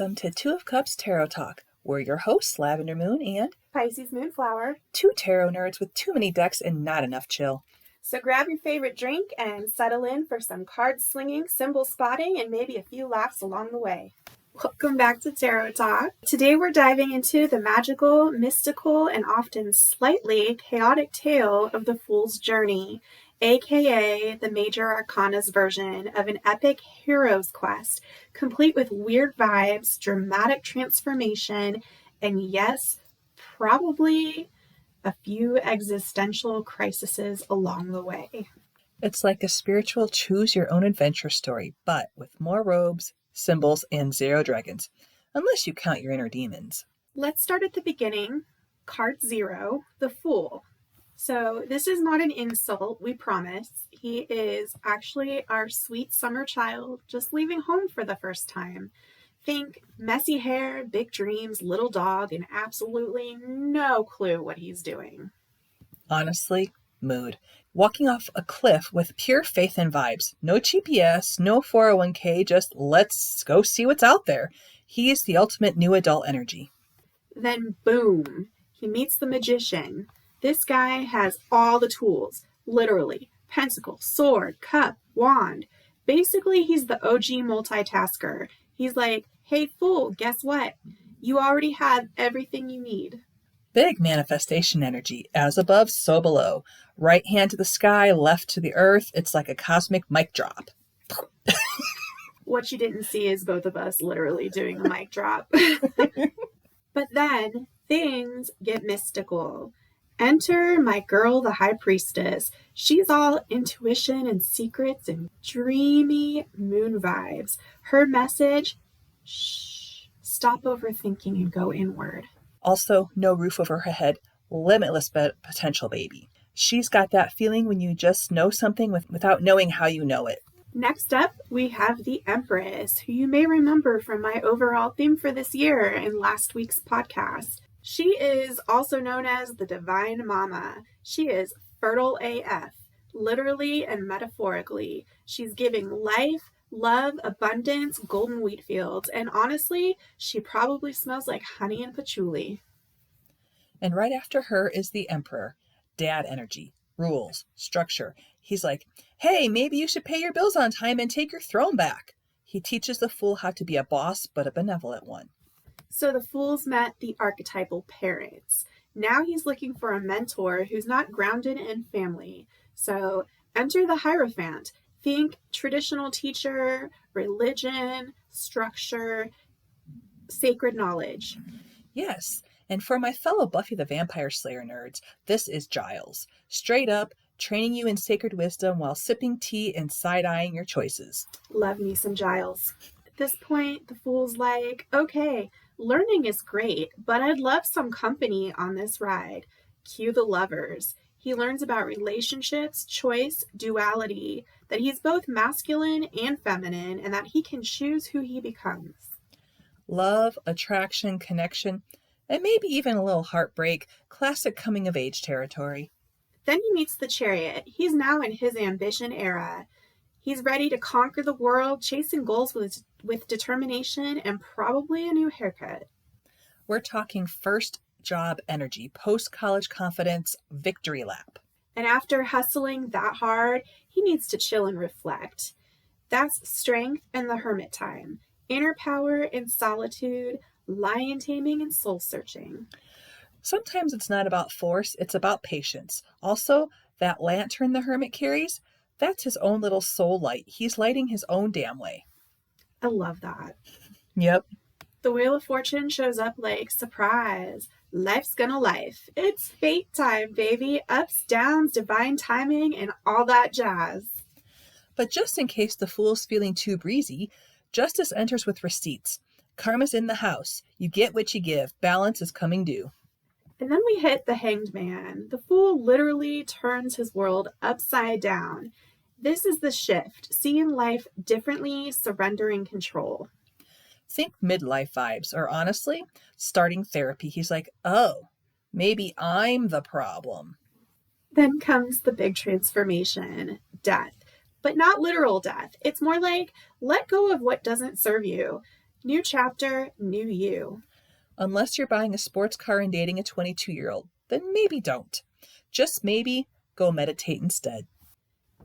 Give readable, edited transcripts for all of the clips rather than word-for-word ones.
Welcome to Two of Cups Tarot Talk. We're your hosts, Lavender Moon and Pisces Moonflower. Two tarot nerds with too many decks and not enough chill. So grab your favorite drink and settle in for some card slinging, symbol spotting, and maybe a few laughs along the way. Welcome back to Tarot Talk. Today we're diving into the magical, mystical, and often slightly chaotic tale of the Fool's Journey, aka the Major Arcana's version of an epic hero's quest, complete with weird vibes, dramatic transformation, and yes, probably a few existential crises along the way. It's like a spiritual choose-your-own-adventure story, but with more robes, symbols, and 0 dragons, unless you count your inner demons. Let's start at the beginning. Card 0, the Fool. So this is not an insult, we promise. He is actually our sweet summer child just leaving home for the first time. Think messy hair, big dreams, little dog, and absolutely no clue what he's doing. Honestly, mood. Walking off a cliff with pure faith and vibes. No GPS, no 401k, just let's go see what's out there. He's the ultimate new adult energy. Then boom, he meets the magician. This guy has all the tools, literally. Pentacle, sword, cup, wand. Basically, he's the OG multitasker. He's like, hey fool, guess what? You already have everything you need. Big manifestation energy, as above, so below. Right hand to the sky, left to the earth. It's like a cosmic mic drop. What you didn't see is both of us literally doing a mic drop. But then things get mystical. Enter my girl, the high priestess. She's all intuition and secrets and dreamy moon vibes. Her message, shh, stop overthinking and go inward. Also, no roof over her head, limitless potential baby. She's got that feeling when you just know something without knowing how you know it. Next up, we have the Empress, who you may remember from my overall theme for this year in last week's podcast. She is also known as the Divine Mama. She is fertile AF, literally and metaphorically. She's giving life, love, abundance, golden wheat fields, and honestly, she probably smells like honey and patchouli. And right after her is the Emperor, dad energy, rules, structure. He's like, hey, maybe you should pay your bills on time and take your throne back. He teaches the Fool how to be a boss, but a benevolent one. So the Fool's met the archetypal parents. Now he's looking for a mentor who's not grounded in family. So enter the Hierophant. Think traditional teacher, religion, structure, sacred knowledge. Yes, and for my fellow Buffy the Vampire Slayer nerds, this is Giles. Straight up, training you in sacred wisdom while sipping tea and side-eyeing your choices. Love me some Giles. At this point, the Fool's like, okay, learning is great, but I'd love some company on this ride. Cue the lovers. He learns about relationships, choice, duality, that he's both masculine and feminine, and that he can choose who he becomes. Love, attraction, connection, and maybe even a little heartbreak, classic coming-of-age territory. Then he meets the Chariot. He's now in his ambition era. He's ready to conquer the world, chasing goals with determination and probably a new haircut. We're talking first job energy, post-college confidence, victory lap. And after hustling that hard, he needs to chill and reflect. That's strength and the hermit time, inner power and solitude, lion taming and soul searching. Sometimes it's not about force, it's about patience. Also, that lantern the hermit carries, that's his own little soul light. He's lighting his own damn way. I love that. Yep. The Wheel of Fortune shows up like, surprise, life's gonna life. It's fate time, baby. Ups, downs, divine timing, and all that jazz. But just in case the Fool's feeling too breezy, Justice enters with receipts. Karma's in the house. You get what you give. Balance is coming due. And then we hit the Hanged Man. The Fool literally turns his world upside down. This is the shift, seeing life differently, surrendering control. Think midlife vibes, or honestly, starting therapy. He's like, oh, maybe I'm the problem. Then comes the big transformation, death. But not literal death. It's more like, let go of what doesn't serve you. New chapter, new you. Unless you're buying a sports car and dating a 22-year-old, then maybe don't. Just maybe go meditate instead.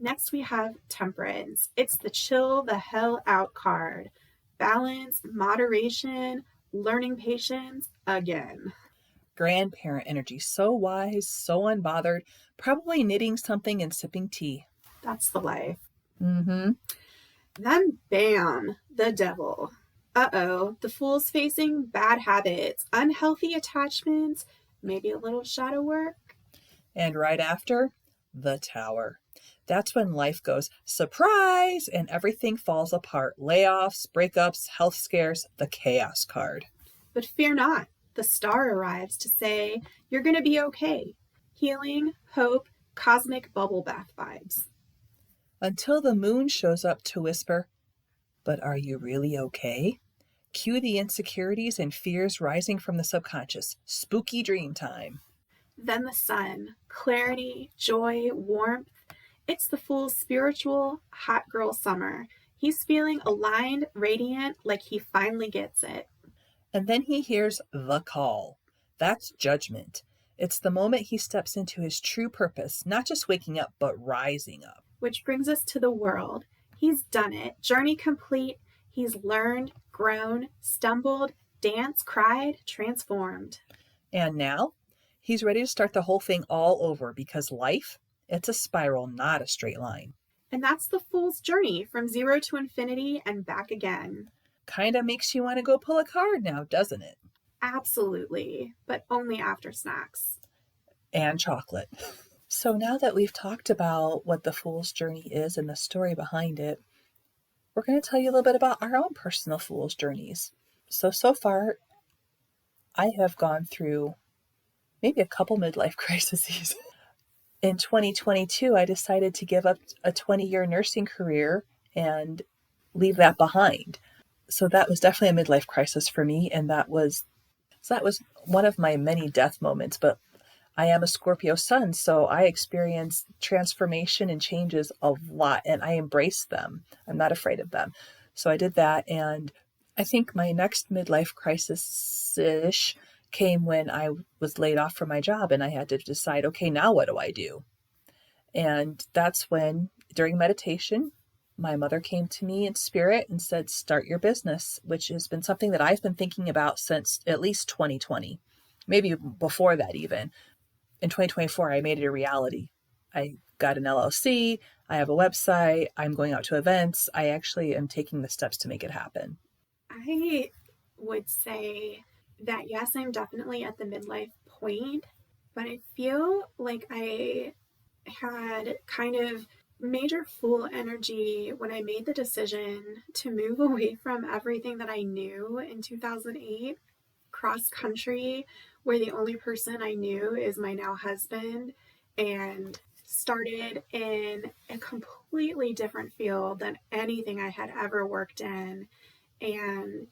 Next we have Temperance. It's the chill the hell out card. Balance, moderation, learning patience again. Grandparent energy, so wise, so unbothered, probably knitting something and sipping tea. That's the life. Mm-hmm. Then bam, the devil. Uh-oh, the fool's facing bad habits, unhealthy attachments, maybe a little shadow work. And right after, the Tower. That's when life goes surprise and everything falls apart. Layoffs, breakups, health scares, the chaos card. But fear not, the star arrives to say you're going to be okay. Healing, hope, cosmic bubble bath vibes. Until the moon shows up to whisper, but are you really okay? Cue the insecurities and fears rising from the subconscious. Spooky dream time. Then the sun, clarity, joy, warmth. It's the fool's spiritual hot girl summer. He's feeling aligned, radiant, like he finally gets it. And then he hears the call. That's judgment. It's the moment he steps into his true purpose, not just waking up, but rising up. Which brings us to the world. He's done it. Journey complete. He's learned, grown, stumbled, danced, cried, transformed. And now he's ready to start the whole thing all over because life, it's a spiral, not a straight line. And that's the fool's journey from 0 to infinity and back again. Kinda makes you want to go pull a card now, doesn't it? Absolutely, but only after snacks. And chocolate. So now that we've talked about what the fool's journey is and the story behind it, we're going to tell you a little bit about our own personal fool's journeys. So far, I have gone through maybe a couple midlife crises. In 2022, I decided to give up a 20-year nursing career and leave that behind. So that was definitely a midlife crisis for me, and that was one of my many death moments. But I am a Scorpio sun, so I experience transformation and changes a lot, and I embrace them. I'm not afraid of them. So I did that, and I think my next midlife crisis-ish came when I was laid off from my job, and I had to decide, okay, now what do I do? And that's when, during meditation, my mother came to me in spirit and said, start your business, which has been something that I've been thinking about since at least 2020, maybe before that even. In 2024, I made it a reality. I got an LLC, I have a website, I'm going out to events. I actually am taking the steps to make it happen. I would say that yes, I'm definitely at the midlife point, but I feel like I had kind of major fool energy when I made the decision to move away from everything that I knew in 2008, cross country, where the only person I knew is my now husband, and started in a completely different field than anything I had ever worked in. And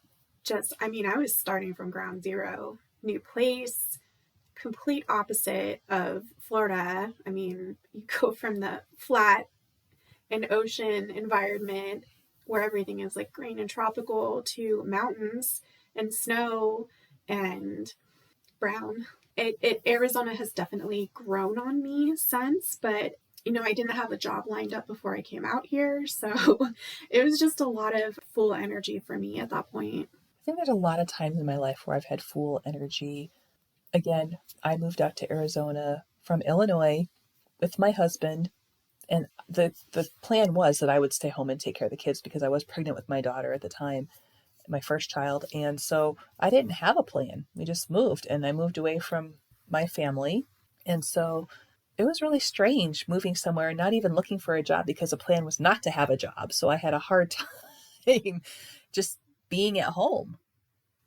I was starting from ground zero, new place, complete opposite of Florida. I mean, you go from the flat and ocean environment where everything is like green and tropical to mountains and snow and brown. Arizona has definitely grown on me since, but I didn't have a job lined up before I came out here, so it was just a lot of full energy for me at that point. I think there's a lot of times in my life where I've had full energy. Again, I moved out to Arizona from Illinois with my husband, and the plan was that I would stay home and take care of the kids because I was pregnant with my daughter at the time, my first child. And so I didn't have a plan. We just moved, and I moved away from my family. And so it was really strange moving somewhere and not even looking for a job because the plan was not to have a job. So I had a hard time just being at home,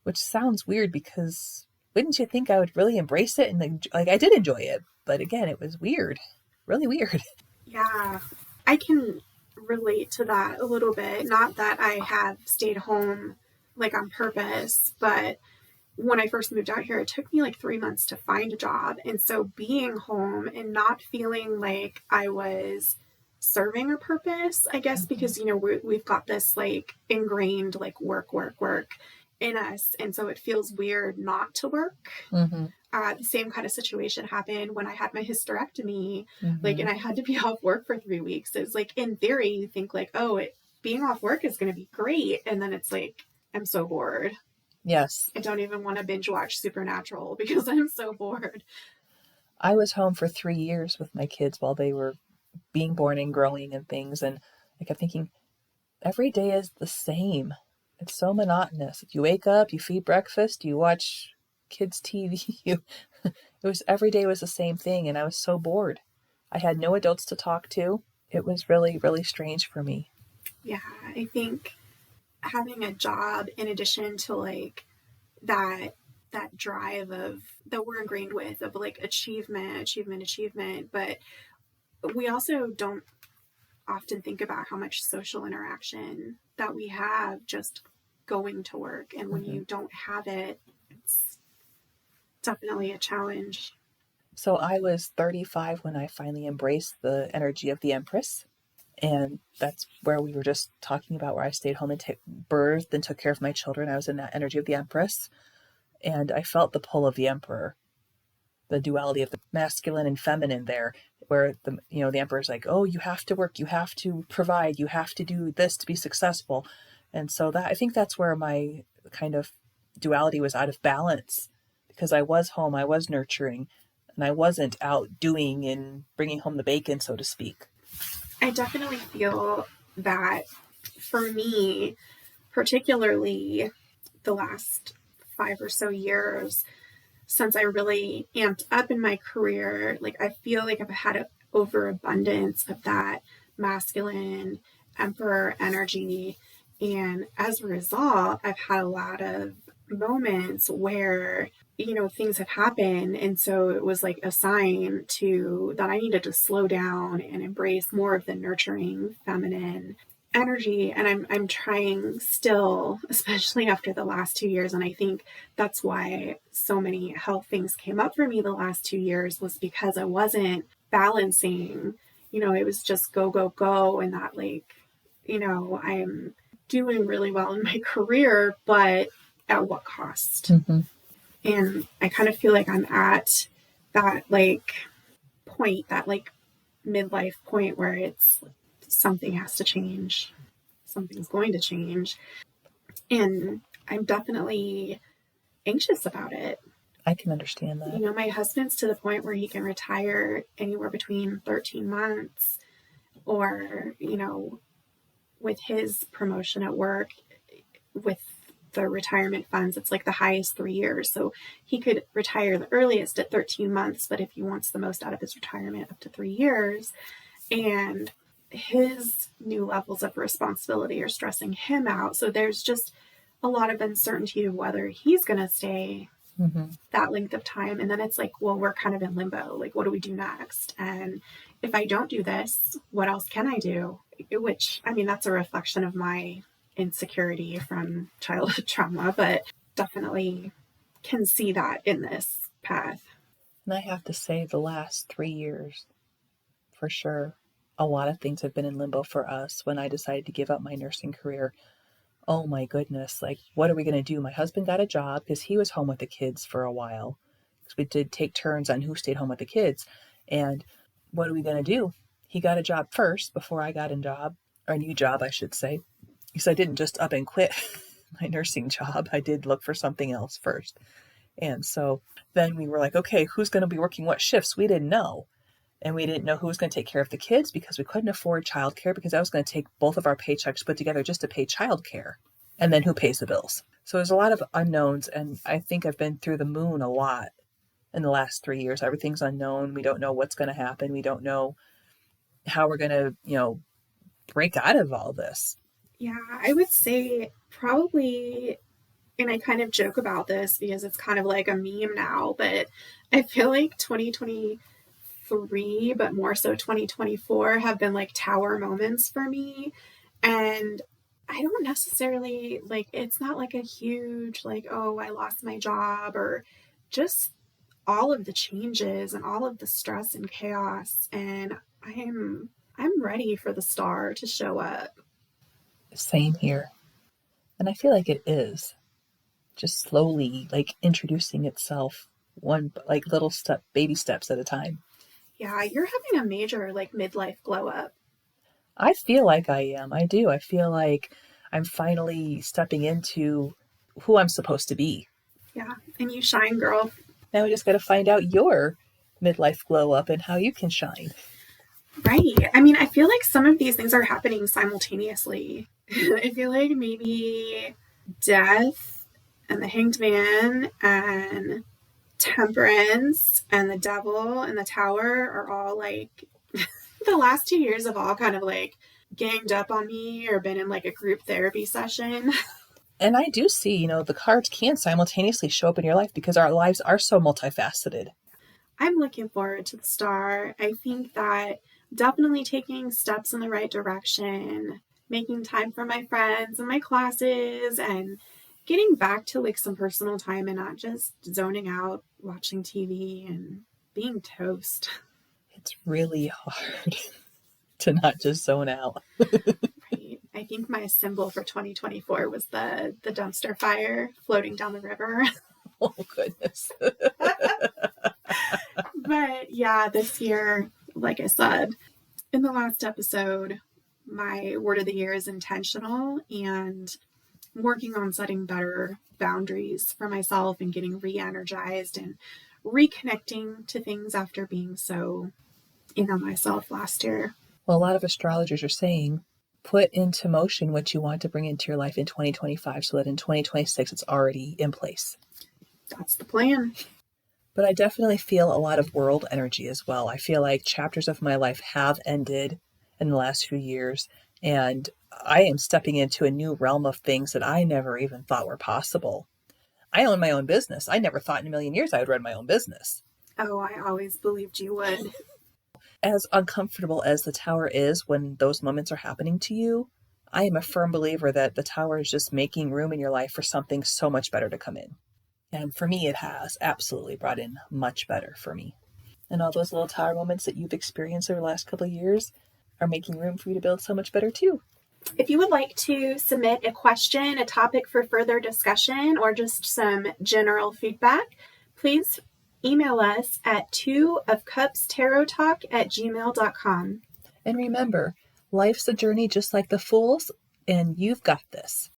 which sounds weird because wouldn't you think I would really embrace it? And I did enjoy it, but again, it was weird, really weird. Yeah, I can relate to that a little bit. Not that I have stayed home like on purpose, but when I first moved out here, it took me like 3 months to find a job. And so being home and not feeling like I was serving a purpose, I guess, because, we've got this like ingrained like work in us. And so it feels weird not to work. The same kind of situation happened when I had my hysterectomy, like, and I had to be off work for 3 weeks. It's like, in theory, you think like, oh, being off work is going to be great. And then it's like, I'm so bored. Yes. I don't even want to binge watch Supernatural because I'm so bored. I was home for 3 years with my kids while they were being born and growing and things. And I kept thinking, every day is the same. It's so monotonous. You wake up, you feed breakfast, you watch kids' TV. It was every day was the same thing. And I was so bored. I had no adults to talk to. It was really, really strange for me. Yeah, I think having a job in addition to like that drive of that we're ingrained with of like achievement, but we also don't often think about how much social interaction that we have just going to work. And when you don't have it, it's definitely a challenge. So I was 35 when I finally embraced the energy of the Empress. And that's where we were just talking about, where I stayed home and birthed and took care of my children. I was in that energy of the Empress. And I felt the pull of the Emperor, the duality of the masculine and feminine there, where the Emperor's like, oh, you have to work, you have to provide, you have to do this to be successful. And so I think that's where my kind of duality was out of balance, because I was home, I was nurturing, and I wasn't out doing and bringing home the bacon, so to speak. I definitely feel that for me, particularly the last 5 or so years, since I really amped up in my career, like I feel like I've had an overabundance of that masculine emperor energy. And as a result, I've had a lot of moments where, things have happened. And so it was like a sign that I needed to slow down and embrace more of the nurturing feminine energy. And I'm trying still, especially after the last 2 years. And I think that's why so many health things came up for me the last 2 years, was because I wasn't balancing, it was just go, go, go. And that like, I'm doing really well in my career, but at what cost? And I kind of feel like I'm at that like point, that like midlife point where it's something has to change. Something's going to change. And I'm definitely anxious about it. I can understand that. My husband's to the point where he can retire anywhere between 13 months or, with his promotion at work, with the retirement funds, it's like the highest 3 years. So he could retire the earliest at 13 months, but if he wants the most out of his retirement, up to 3 years. And his new levels of responsibility are stressing him out. So there's just a lot of uncertainty of whether he's going to stay that length of time. And then it's like, well, we're kind of in limbo. Like, what do we do next? And if I don't do this, what else can I do? Which, I mean, that's a reflection of my insecurity from childhood trauma, but definitely can see that in this path. And I have to say, the last 3 years, for sure, a lot of things have been in limbo for us. When I decided to give up my nursing career, oh my goodness, like, what are we going to do? My husband got a job because he was home with the kids for a while, because we did take turns on who stayed home with the kids. And what are we going to do? He got a job first before I got a new job, I should say, because I didn't just up and quit my nursing job. I did look for something else first. And so then we were like, okay, who's going to be working what shifts? We didn't know. And we didn't know who was going to take care of the kids, because we couldn't afford childcare, because I was going to take both of our paychecks put together just to pay childcare. And then who pays the bills? So there's a lot of unknowns. And I think I've been through the moon a lot in the last 3 years. Everything's unknown. We don't know what's going to happen. We don't know how we're going to, break out of all this. Yeah, I would say probably, and I kind of joke about this because it's kind of like a meme now, but I feel like 2023, but more so 2024, have been like tower moments for me. And I don't necessarily like, it's not like a huge, like, oh, I lost my job, or just all of the changes and all of the stress and chaos. And I'm ready for the star to show up. Same here. And I feel like it is just slowly like introducing itself one like little step, baby steps at a time. Yeah, you're having a major like midlife glow up. I feel like I am. I do. I feel like I'm finally stepping into who I'm supposed to be. Yeah, and you shine, girl. Now we just got to find out your midlife glow up and how you can shine. Right. I mean, I feel like some of these things are happening simultaneously. I feel like maybe death and the hanged man and temperance and the devil and the tower are all like the last 2 years have all kind of like ganged up on me or been in like a group therapy session. And I do see, the cards can simultaneously show up in your life because our lives are so multifaceted. I'm looking forward to the star. I think that definitely taking steps in the right direction, making time for my friends and my classes, and getting back to like some personal time and not just zoning out, watching TV and being toast. It's really hard to not just zone out. Right. I think my symbol for 2024 was the dumpster fire floating down the river. Oh, goodness. But yeah, this year, like I said in the last episode, my word of the year is intentional, and working on setting better boundaries for myself and getting re-energized and reconnecting to things after being so in on myself last year. Well, a lot of astrologers are saying put into motion what you want to bring into your life in 2025 so that in 2026 it's already in place. That's the plan. But I definitely feel a lot of world energy as well. I feel like chapters of my life have ended in the last few years, and I am stepping into a new realm of things that I never even thought were possible. I own my own business. I never thought in a million years I would run my own business. Oh, I always believed you would. As uncomfortable as the tower is when those moments are happening to you, I am a firm believer that the tower is just making room in your life for something so much better to come in. And for me, it has absolutely brought in much better for me. And all those little tower moments that you've experienced over the last couple of years are making room for you to build so much better too. If you would like to submit a question, a topic for further discussion, or just some general feedback, please email us at 2ofcupstarottalk@gmail.com. And remember, life's a journey just like the Fools, and you've got this.